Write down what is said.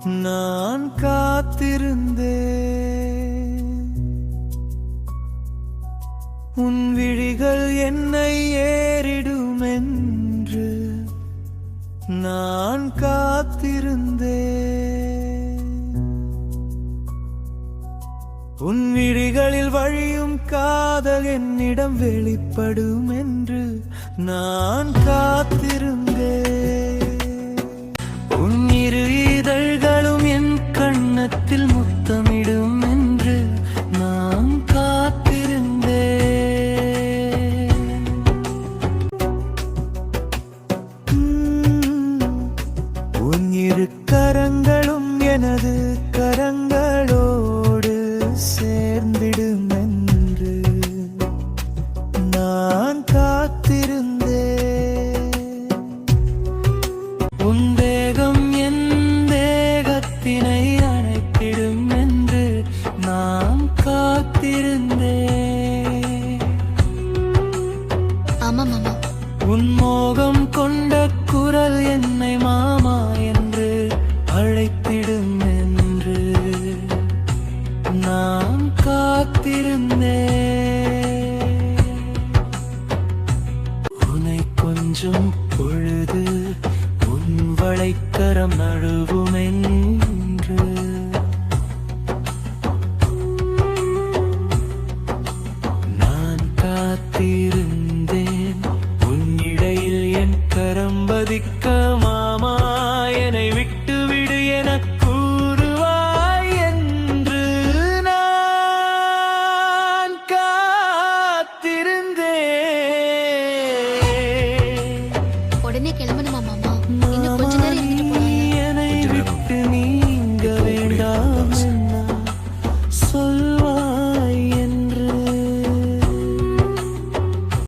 நான் காத்திருந்தேன். உன் விழிகள் என்னை ஏறிடும் என்று நான் காத்திருந்தேன். உன் விழிகளில் வழியும் காதல் என்னிடம் வெளிப்படும் என்று நான் காத்திருந்தேன். உன் இரு இதழ்களும் என் கண்ணத்தில் முத்தமிடும் என்று நான் காத்திருந்தேன். உன் இரு கரங்களும் எனது கரங்களோடு சேர்ந்திடும் என்று நான் காத்திருந்தேன். உன் தேகம் என் தேகத்தினை அணைத்திடும் என்று நான் காத்திருந்தேன். ஆமா மாமா. உன் மோகம் கொண்ட குரல் என்னை மாமா என்று அழைத்திடும் என்று நான் காத்திருந்தேன். உன்னை கொஞ்சம் பொழுது உன் வளைக்கரம் நழுவும் என்று நான் காத்திருந்தேன். உன் இடையில் என் கரம் பதிக்க மாமா என்னை விட்டுவிடு என கூறுவாய் என்று நான் காத்திருந்தேன். உடனே கிளம்பணுமா மாமா? இன்னும் கொஞ்ச நேரம் இருந்துட்டு போலாம். என்னை விட்டு நீங்க வேண்டாம் என்ன சொல்ல